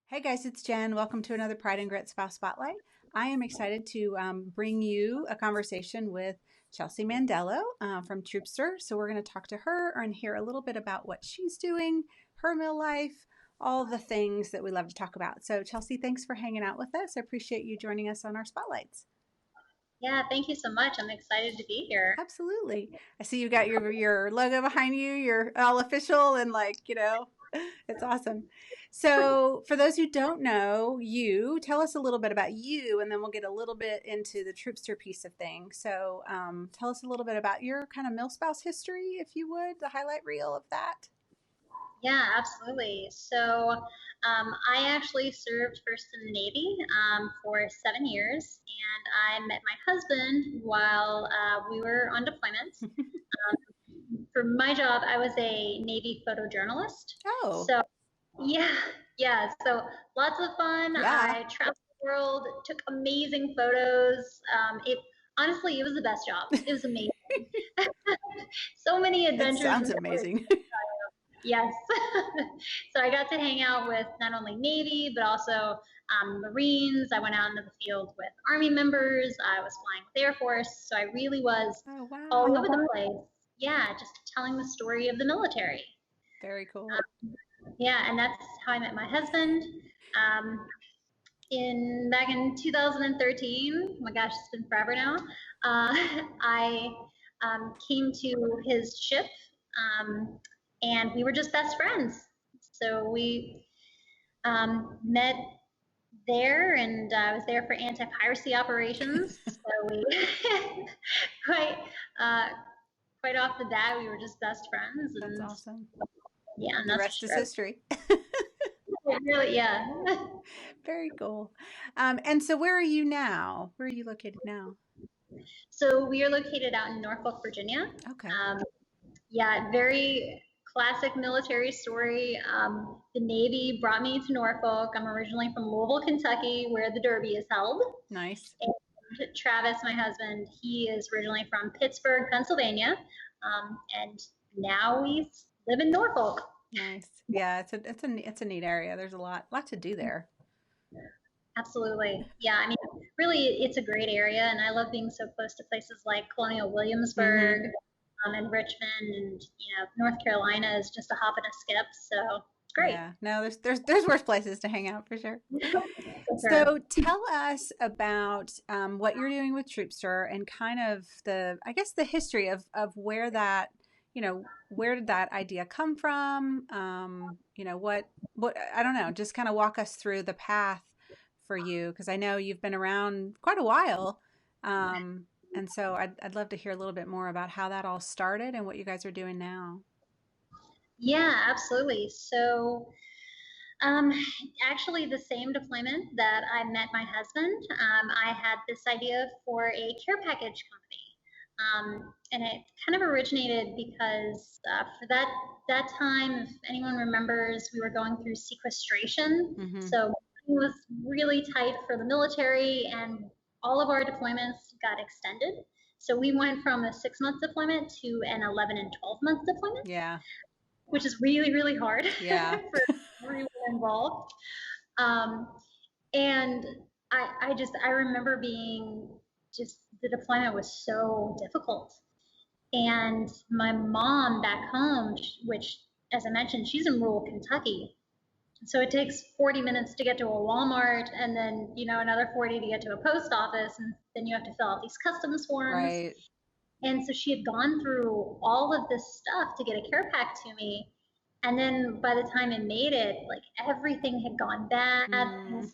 Hey guys, it's Jen. Welcome to another Pride and Grit Spouse Spotlight. I am excited to bring you a conversation with Chelsea Mandello from Troopster. So we're going to talk to her and hear a little bit about what she's doing, her mill life, all the things that we love to talk about. So Chelsea, thanks for hanging out with us. I appreciate you joining us on our spotlights. Yeah, thank you so much. I'm excited to be here. Absolutely. I see you got your logo behind you. You're all official and it's awesome. So, for those who don't know you, tell us a little bit about you, and then we'll get a little bit into the Troopster piece of things. So, tell us a little bit about your kind of mill spouse history, if you would, the highlight reel of that. Yeah, absolutely. I actually served first in the Navy for 7 years, and I met my husband while we were on deployment. For my job, I was a Navy photojournalist. Oh, So, yeah, yeah. So, lots of fun. yeah, I traveled the world, took amazing photos. Honestly, it was the best job. It was amazing. So many it adventures sounds and stories. amazing. Yes. So I got to hang out with not only Navy, but also Marines. I went out into the field with Army members. I was flying with Air Force. So I really was Oh, all wow. over the place. Yeah, just telling the story of the military. Very cool. Yeah, and that's how I met my husband. Um, in back in 2013, oh my gosh, it's been forever now. I came to his ship, um, and we were just best friends. So we met there, and I was there for anti-piracy operations. So we quite uh, quite off the bat, we were just best friends, That's and awesome. yeah, and The that's rest is for history. sure. Really, yeah. Very cool. And so, where are you now? Where are you located now? So we are located out in Norfolk, Virginia. Okay. Um, yeah, very classic military story. The Navy brought me to Norfolk. I'm originally from Louisville, Kentucky, where the Derby is held. Nice. And Travis, my husband, he is originally from Pittsburgh, Pennsylvania, and now we live in Norfolk. Nice. Yeah, it's a neat area. There's a lot to do there. Absolutely. Yeah, I mean, really, it's a great area, and I love being so close to places like Colonial Hmm. Williamsburg and Richmond, and North Carolina is just a hop and a skip, so it's great. Yeah. No, there's worse places to hang out for sure. For sure. So tell us about what you're doing with Troopster and kind of I guess the history of where where did that idea come from? What, I don't know, just kind of walk us through the path for you, because I know you've been around quite a while. And so I'd love to hear a little bit more about how that all started and what you guys are doing now. Yeah, absolutely. Um, actually, the same deployment that I met my husband, I had this idea for a care package company. And it kind of originated because for that time, if anyone remembers, we were going through sequestration. Hmm. So it was really tight for the military, and all of our deployments got extended. So we went from a 6 month deployment to an 11 and 12-month deployment, Yeah. which is really, really hard Yeah. for everyone involved. Um, and I remember being just the deployment was so difficult. And my mom back home, which, as I mentioned, she's in rural Kentucky. So it takes 40 minutes to get to a Walmart, and then, another 40 to get to a post office. And then you have to fill out these customs forms. Right. And so she had gone through all of this stuff to get a care pack to me. And then by the time it made it, like everything had gone bad. Mm,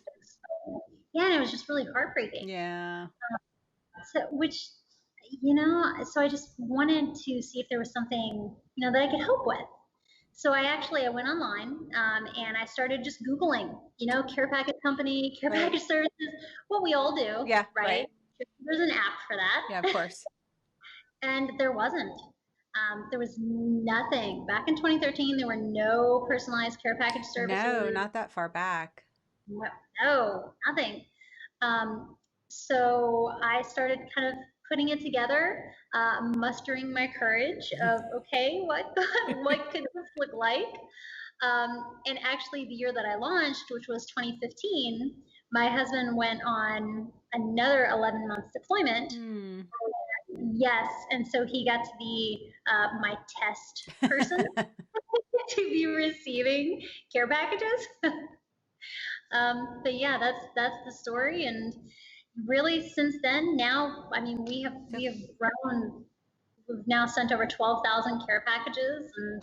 Yeah, and it was just really heartbreaking. yeah. So I just wanted to see if there was something, that I could help with. So I went online, and I started just Googling, care package company, care Right. package services, what we all do, Yeah, right? right. There's an app for Yeah, of that. course. And there wasn't. There was nothing. Back in 2013, there were no personalized care package No, services. not that far back. No, nothing. Um, so I started kind of putting it together, mustering my courage of, okay, what what could this look like? And actually, the year that I launched, which was 2015, my husband went on another 11 months deployment. Hmm. Yes, and so he got to be my test person to be receiving care packages. But yeah, that's the story, and really since then, now I mean So, we have grown. We've now sent over 12,000 care packages, and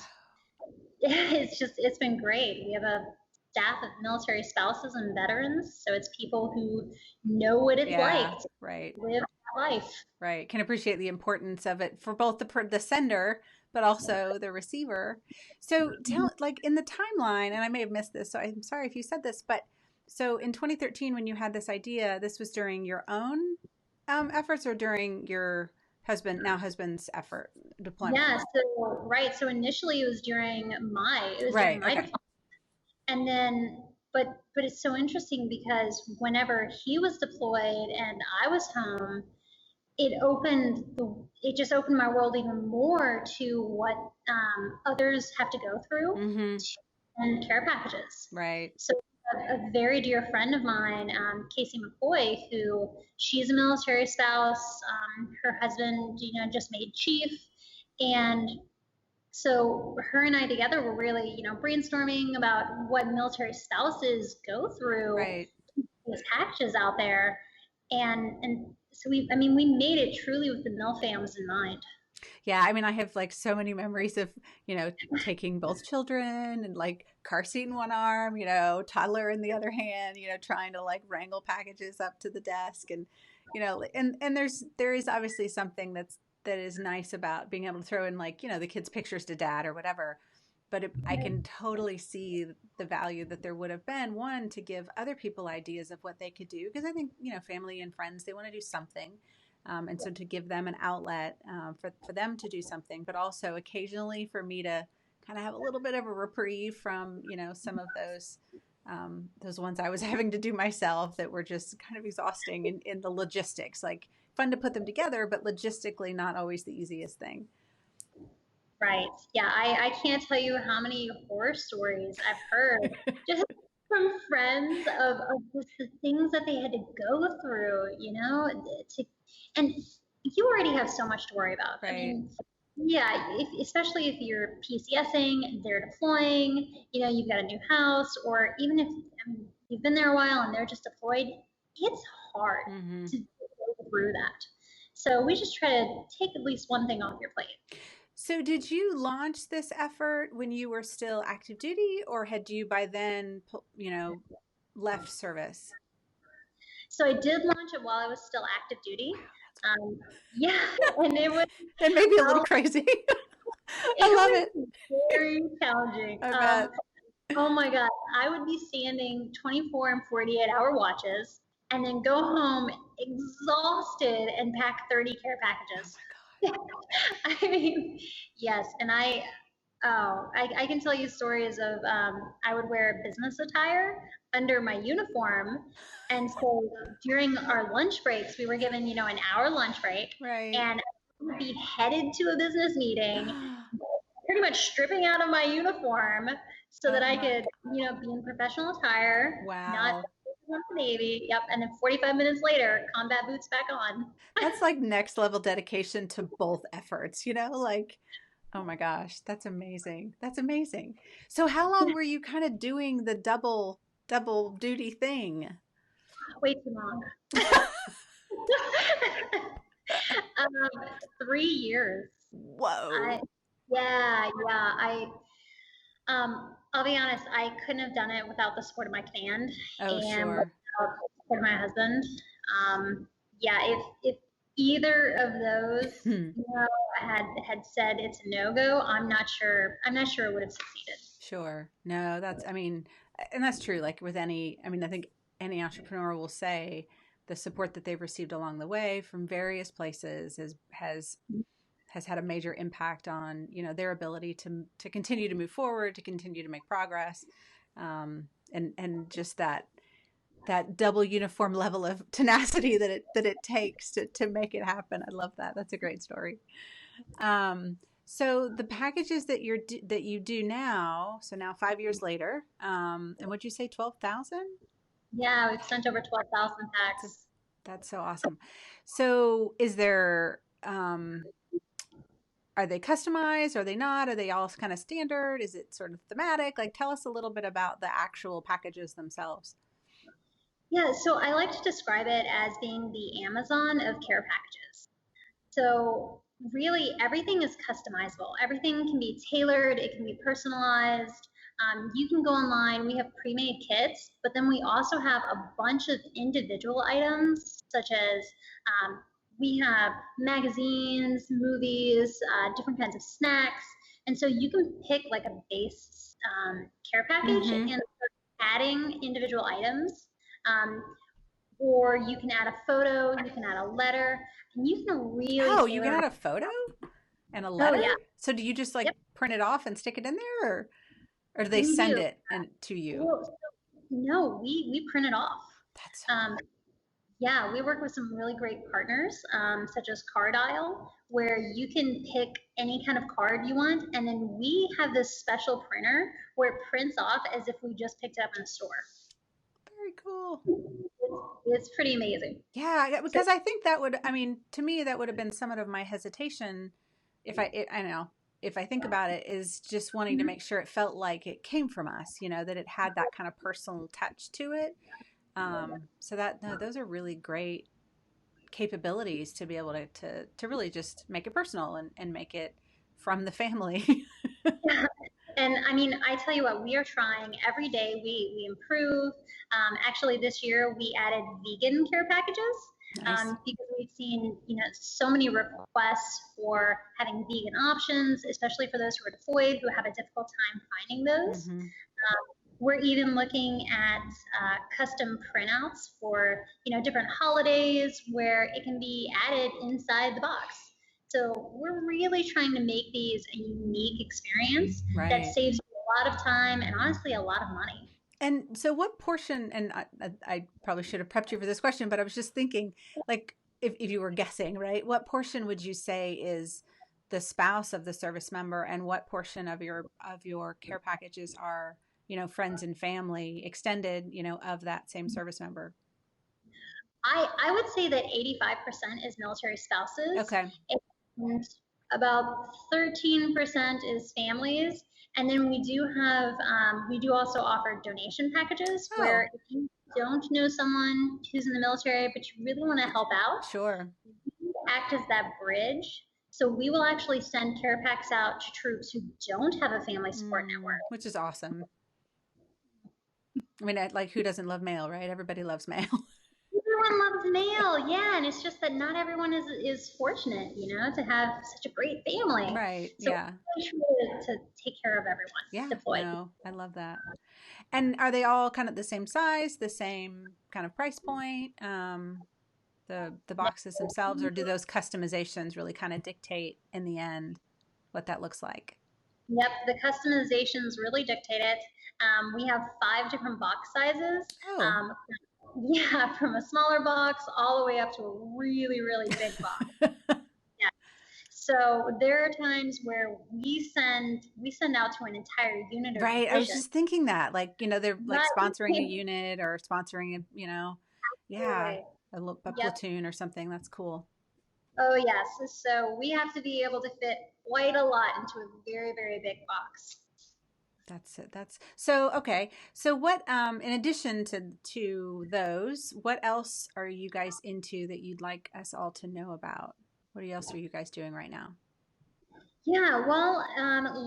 it's been great. We have a staff of military spouses and veterans, so it's people who know what it's like yeah, to right. live that life. Right. Can appreciate the importance of it for both the sender, but also the receiver. So tell, like in the timeline, and I may have missed this, so I'm sorry if you said this, but so in 2013 when you had this idea, this was during your own efforts or during your now husband's effort deployment? Yeah, so right. So initially it was during Right. my Okay. deployment. And then but it's so interesting because whenever he was deployed and I was home, it just opened my world even more to what others have to go through Mm-hmm. and care packages. Right. So a very dear friend of mine, Casey McCoy, who she's a military spouse. Her husband, just made chief, and so her and I together were really, brainstorming about what military spouses go through Right. these packages out there, and so we made it truly with the MilFams in mind. Yeah, I mean, I have like so many memories of, taking both children and like car seat in one arm, toddler in the other hand, trying to like wrangle packages up to the desk and, and there is obviously something that is nice about being able to throw in like, the kids' pictures to dad or whatever. But I can totally see the value that there would have been, one, to give other people ideas of what they could do. Because I think, family and friends, they want to do something. And so to give them an outlet for them to do something, but also occasionally for me to kind of have a little bit of a reprieve from, some of those ones I was having to do myself that were just kind of exhausting in the logistics. Like fun to put them together, but logistically not always the easiest thing. Right. Yeah, I can't tell you how many horror stories I've heard just from friends of just the things that they had to go through, and you already have so much to worry about. I Right. mean, yeah, especially if you're PCSing, they're deploying, you've got a new house, or even if you've been there a while and they're just deployed, it's hard Mm-hmm. to go through that. So we just try to take at least one thing off your plate. So, did you launch this effort when you were still active duty, or had you by then, left service? So I did launch it while I was still active duty. Wow, that's Um, yeah, and and maybe a little oh, crazy. I it love was it. very challenging. I bet. Oh my God, I would be standing 24 and 48-hour watches and then go home exhausted and pack 30 care Oh packages. my I mean, yes, and I can tell you stories of I would wear business attire under my uniform, and so during our lunch breaks, we were given an hour lunch break, God. Right. and I would be headed to a business meeting, pretty much stripping out of my uniform so that Oh I my could be in professional attire, not Wow. the Navy. Yep, and then 45 minutes later, combat boots back on. That's like next level dedication to both efforts, like, oh my gosh, that's amazing. That's amazing. So how long were you kind of doing the double duty thing? Way too long. um, 3 years. I Whoa. Yeah, yeah. I'll be honest, I couldn't have done it without the support of my command Oh, and sure. without the support of my husband. Yeah, if either of those, had said it's a no go, I'm not sure. I'm not sure it would have succeeded. Sure. No, and that's true. Like with I mean, I think any entrepreneur will say the support that they've received along the way from various places has had a major impact on, their ability to continue to move forward, to continue to make progress. And just that double uniform level of tenacity that it takes to make it happen. I love that. That's a great story. Um, So the packages that that you do now, so now 5 years later, and what'd you say, 12,000? Yeah, we've sent over 12,000 That's a packs. that's so awesome. So is there are they customized? Are they not? Are they all kind of standard? Is it sort of thematic? Like tell us a little bit about the actual packages themselves. Yeah, so I like to describe it as being the Amazon of care packages. So really, everything is customizable. Everything can be tailored. It can be personalized. You can go online. We have pre-made kits, but then we also have a bunch of individual items, such as we have magazines, movies, different kinds of snacks, and so you can pick like a base care package Mm-hmm. and start adding individual items. Um, or you can add a photo, you can add a letter, and you can really Oh, you can tailor. add a photo and a Oh letter? yeah, So do you just like yep, print it off and stick it in there, or do they we send do. it and to you? Well, no, we print it off. That's so Um, yeah, we work with some really great partners, such as Card Isle, where you can pick any kind of card you want, and then we have this special printer where it prints off as if we just picked it up in a store. very cool. It's pretty amazing. Yeah, So, because I think that would, I mean, to me, that would have been somewhat of my hesitation if I don't know, if I think about it, is just wanting to mhm. make sure it felt like it came from us, that it had that kind of personal touch to it. So that, no, those are really great capabilities to be able to really just make it personal and make it from the family. And I mean, I tell you what, we are trying every day. We improve. Actually, this year we added vegan care packages Nice. because we've seen so many requests for having vegan options, especially for those who are deployed who have a difficult time finding those. Hmm. We're even looking at custom printouts for different holidays where it can be added inside the box. So we're really trying to make these a unique experience that Right. saves you a lot of time and honestly a lot of money. And so, what portion? And I probably should have prepped you for this question, but I was just thinking, like, if you were guessing, right, what portion would you say is the spouse of the service member, and what portion of your care packages are, friends and family, extended, of that same service member? I would say that 85% is military spouses, Okay. and about 13% is families. And then we do also offer donation packages Oh, where if you don't know someone who's in the military, but you really want to help out, sure. we act as that bridge. So we will actually send care packs out to troops who don't have a family support network. Which is awesome. I mean, like, who doesn't love mail, right? Everybody loves mail. Everyone loves mail, yeah, and it's just that not everyone is fortunate, to have such a great family. Right. So Yeah. we try to take care of everyone Yeah. deployed. No, I love that. And are they all kind of the same size, the same kind of price point? The boxes themselves, or do those customizations really kind of dictate in the end what that looks like? Yep, the customizations really dictate it. We have 5 different box sizes. Oh, Um, yeah, from a smaller box all the way up to a really, really big box. Yeah. So there are times where we send out to an entire unit or right. I was division. just thinking that, like, they're like Right. sponsoring a unit or sponsoring yeah, Absolutely. a Yep. platoon or something. That's cool. Oh yes. So we have to be able to fit quite a lot into a very, very big box. That's it. That's so okay. So what in addition to those, what else are you guys into that you'd like us all to know about? What else are you guys doing right now? Yeah, well,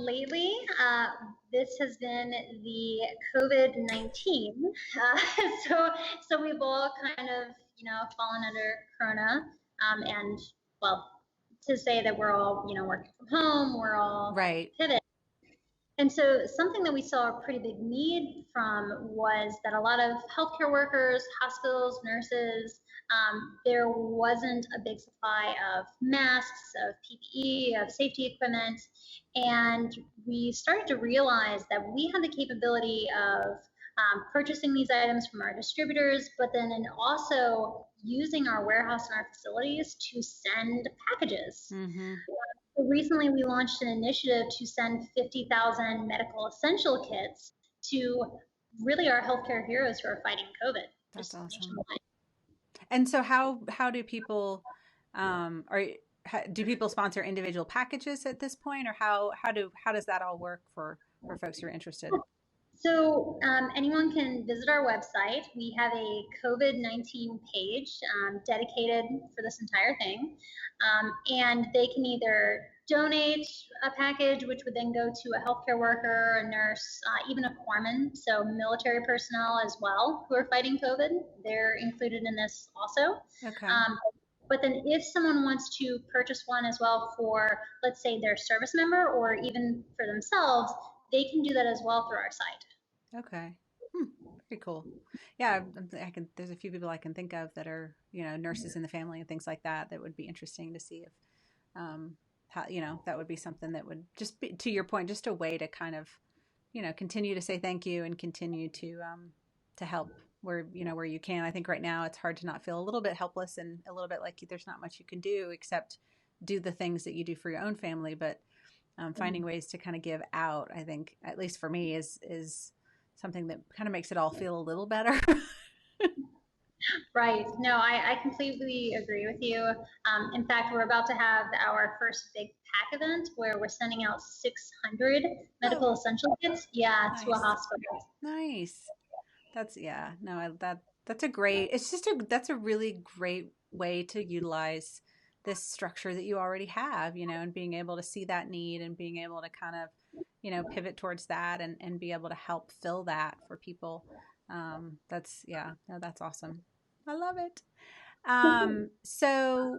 lately, this has been the COVID-19. Uh, so, so we've all kind of, fallen under Corona. And well, to say that we're all, working from home, we're all having Right. to pivot. And so something that we saw a pretty big need from was that a lot of healthcare workers, hospitals, nurses, there wasn't a big supply of masks, of PPE, of safety equipment. And we started to realize that we had the capability of purchasing these items from our distributors, but then and also using our warehouse and our facilities to send packages. Mm-hmm. So recently we launched an initiative to send 50,000 medical essential kits to really our healthcare heroes who are fighting COVID, That's just awesome. nationwide. And so how do people are do people sponsor individual packages at this point, or how does that all work for folks who are interested? So anyone can visit our website. We have a COVID-19 page dedicated for this entire thing. And they can either donate a package, which would then go to a healthcare worker, a nurse, even a corpsman, so military personnel as well who are fighting COVID. They're included in this also. Okay. Um, but then if someone wants to purchase one as well for, let's say, their service member or even for themselves, they can do that as well through our site. Okay. Hmm. Very cool. Yeah, I can. There's a few people I can think of that are, nurses in the family and things like that. That would be interesting to see if, how, that would be something that would just be, to your point, just a way to kind of, continue to say thank you and continue to help where, where you can. I think right now it's hard to not feel a little bit helpless and a little bit like there's not much you can do except do the things that you do for your own family. But finding ways to kind of give out, I think, at least for me, is something that kind of makes it all feel a little better. Right. No, I completely agree with you. In fact, we're about to have our first big pack event where we're sending out 600 Oh, medical essential kits, yeah, to a nice, hospital. nice. That's yeah. No, that's a great. It's just that's a really great way to utilize this structure that you already have, and being able to see that need and being able to kind of, pivot towards that and be able to help fill that for people. That's yeah. No, that's awesome. I love it. So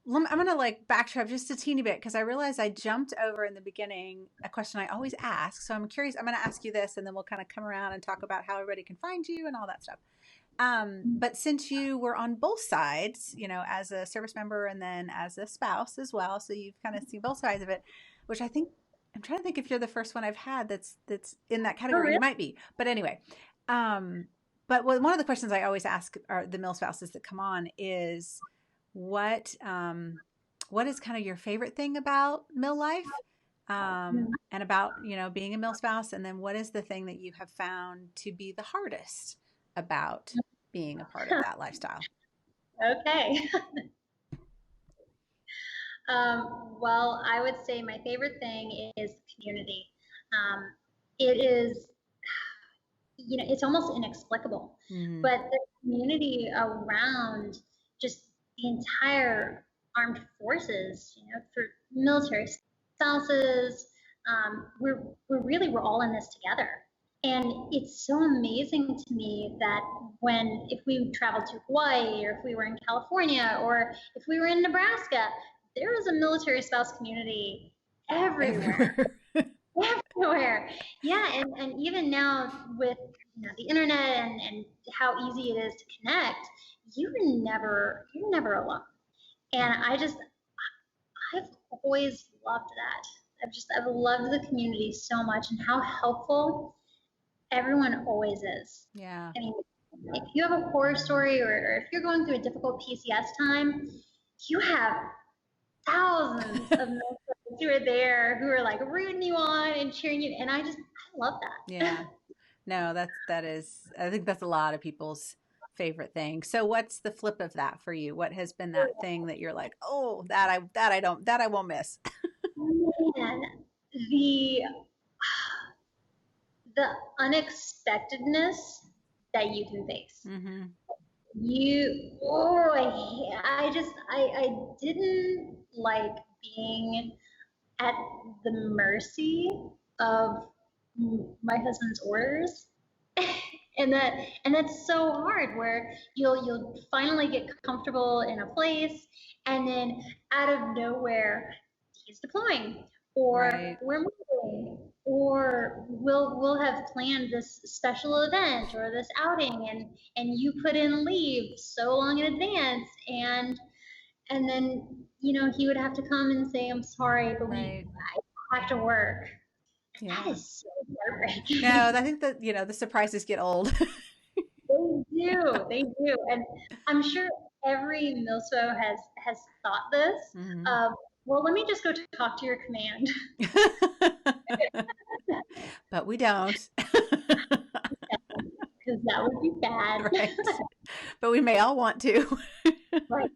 I'm gonna like backtrack just a teeny bit because I realized I jumped over in the beginning a question I always ask. So I'm curious. I'm gonna ask you this, and then we'll kind of come around and talk about how everybody can find you and all that stuff. But since you were on both sides, as a service member and then as a spouse as well, so you've kind of seen both sides of it, which I think I'm trying to think if you're the first one I've had that's in that Oh, category. really? You might be, but anyway. Um, but one of the questions I always ask are the mill spouses that come on is what is kind of your favorite thing about mill life, and about being a mill spouse, and then what is the thing that you have found to be the hardest about being a part of that lifestyle? Okay. Well, I would say my favorite thing is community. Um, it is, it's almost inexplicable, Mm-hmm. but the community around just the entire armed forces, for military spouses, we're all in this together. And it's so amazing to me that if we traveled to Hawaii or if we were in California or if we were in Nebraska, there was a military spouse community everywhere, Everywhere. everywhere. Yeah, and even now with the internet and how easy it is to connect, you're never alone. And I've always loved that. I've loved the community so much and how helpful everyone always is. Yeah. I mean, if you have a horror story or if you're going through a difficult PCS time, you have thousands of military who are there who are like rooting you on and cheering you. And I love that. Yeah. No, that is, I think that's a lot of people's favorite thing. So what's the flip of that for you? What has been that thing that you're like, oh, that I won't miss? Man, the the unexpectedness that you can face. Mm-hmm. I didn't like being at the mercy of my husband's orders. And that's so hard where you'll finally get comfortable in a place and then out of nowhere he's deploying or Right. we're moving or we'll have planned this special event or this outing and you put in leave so long in advance and then he would have to come and say I'm sorry but Right. I have to work. That Yeah. is so No, heartbreaking. I think that, the surprises get old. They do, and I'm sure every milso has thought this. Hmm. Well, let me just go talk to your command. But we don't. Because that would be bad. Right. But we may all want to. Right.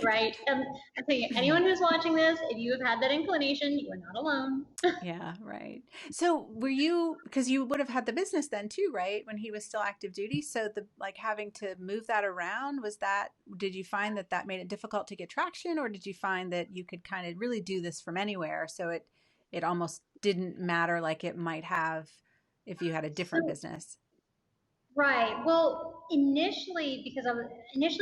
Right. I think anyone who's watching this, if you have had that inclination, you are not alone. Yeah, right. So were you, because you would have had the business then too, right? When he was still active duty. So the like having to move that around, was that, did you find that that made it difficult to get traction, or did you find that you could kind of really do this from anywhere? So it almost didn't matter like it might have if you had a different So, business, right. Well, initially I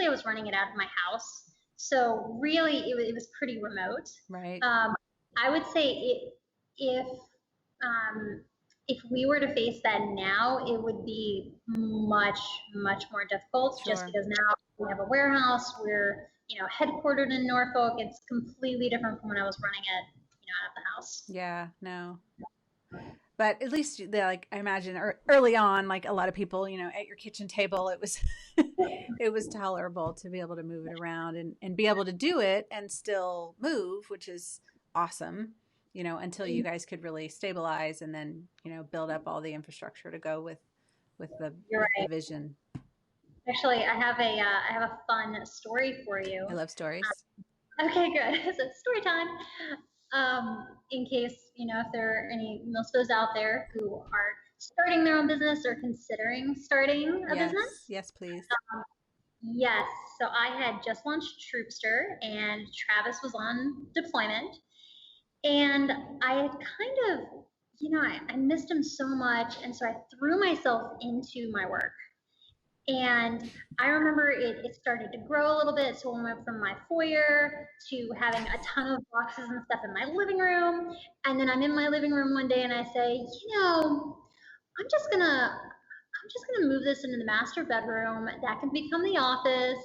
was running it out of my house, so really it was pretty remote. right? Um, I would say if if we were to face that now, it would be much more difficult just Sure. because now we have a warehouse. We're headquartered in Norfolk. It's completely different from when I was running it out of the house. Yeah, no. But at least they like I imagine early on, like a lot of people, at your kitchen table, it was it was tolerable to be able to move it around and be able to do it and still move, which is awesome, until you guys could really stabilize and then, build up all the infrastructure to go with the You're with the right. vision. Actually, I have a fun story for you. I love stories. Okay, good. So story time. In case if there are any milstos out there who are starting their own business or considering starting a Yes, business. yes, please. Yes. So I had just launched Troopster, and Travis was on deployment, and I had kind of, I missed him so much, and so I threw myself into my work. And I remember it started to grow a little bit. So we went from my foyer to having a ton of boxes and stuff in my living room. And then I'm in my living room one day and I say, I'm just gonna move this into the master bedroom. That can become the office.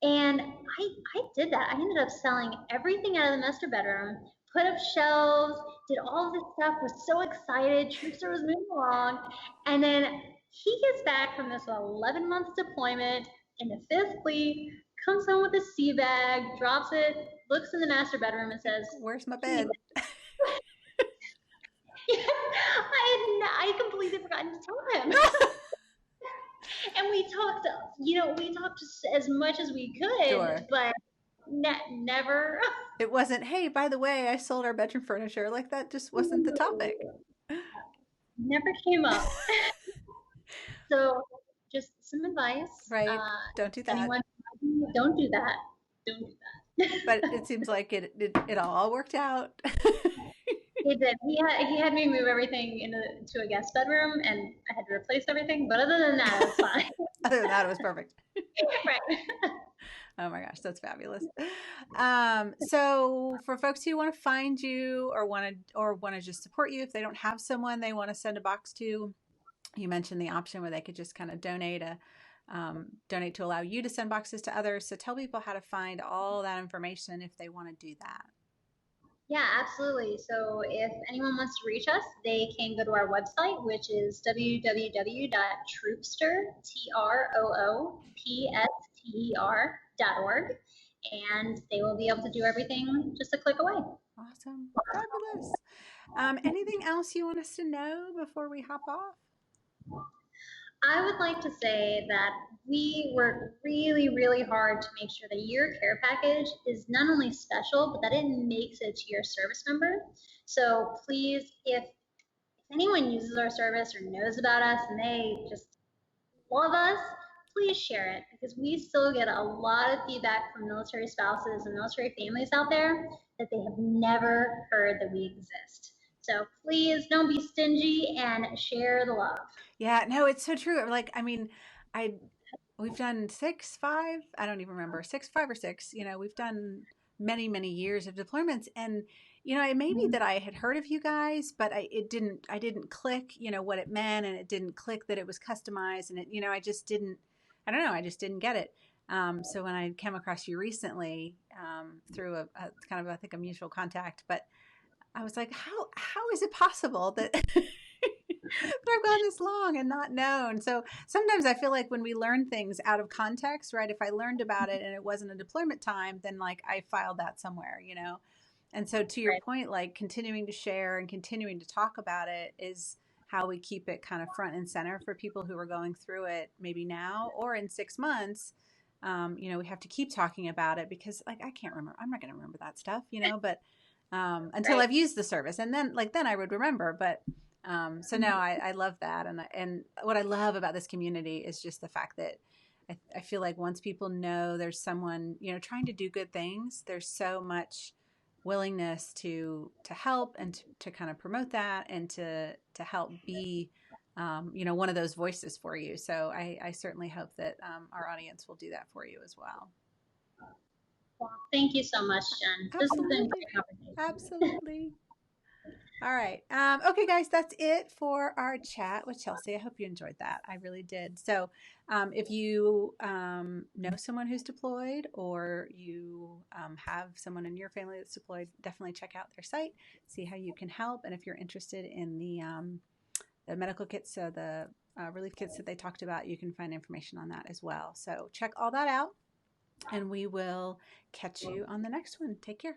And I did that. I ended up selling everything out of the master bedroom, put up shelves, did all of this stuff, was so excited. Troopster was moving along. And then he gets back from this 11-month deployment in the fifth fleet, comes home with a sea bag, drops it, looks in the master bedroom and Like, says, where's my "Keys." bed? I completely forgotten to tell him. And we talked as much as we could, Sure. but never. It wasn't, hey, by the way, I sold our bedroom furniture. Like that just wasn't the topic. Never came up. So, just some advice. Right. Don't do If that. anyone, don't do that. Don't do that. But it seems like it all worked out. He did. He had me move everything into a guest bedroom, and I had to replace everything. But other than that, it was fine. Other than that, it was perfect. Right. Oh my gosh, that's fabulous. So for folks who want to find you or want to just support you, if they don't have someone they want to send a box to, you mentioned the option where they could just kind of donate to allow you to send boxes to others. So tell people how to find all that information if they want to do that. Yeah, absolutely. So if anyone wants to reach us, they can go to our website, which is www.troopster.org, and they will be able to do everything just a click away. Awesome. Fabulous. Anything else you want us to know before we hop off? I would like to say that we work really hard to make sure that your care package is not only special, but that it makes it to your service member. So please, if anyone uses our service or knows about us and they just love us, please share it, because we still get a lot of feedback from military spouses and military families out there that they have never heard that we exist. So please don't be stingy and share the love. Yeah, no, it's so true. Like, I mean, I we've done six, five, I don't even remember, six, five or six, we've done many years of deployments. And, it may be that I had heard of you guys, but I didn't click, what it meant. And it didn't click that it was customized. And I don't know, I just didn't get it. So when I came across you recently, through a kind of, I think, a mutual contact, but I was like, how is it possible that I've gone this long and not known? So sometimes I feel like when we learn things out of context, right? If I learned about it and it wasn't a deployment time, then like I filed that somewhere, And so to your Right. point, like continuing to share and continuing to talk about it is how we keep it kind of front and center for people who are going through it maybe now or in 6 months. We have to keep talking about it because like I can't remember. I'm not going to remember that stuff, but until Right. I've used the service, and then I would remember. But so no, Mhm. I love that, and what I love about this community is just the fact that I feel like once people know there's someone trying to do good things, there's so much willingness to help and to kind of promote that and to help be one of those voices for you. So I certainly hope that our audience will do that for you as well. Well, thank you so much, Jen. This has been a Absolutely. great conversation. Absolutely. All right. Okay, guys, that's it for our chat with Chelsea. I hope you enjoyed that. I really did. So, if you know someone who's deployed or you have someone in your family that's deployed, definitely check out their site, see how you can help. And if you're interested in the medical kits, so the relief kits that they talked about, you can find information on that as well. So, check all that out, and we will catch you on the next one. Take care.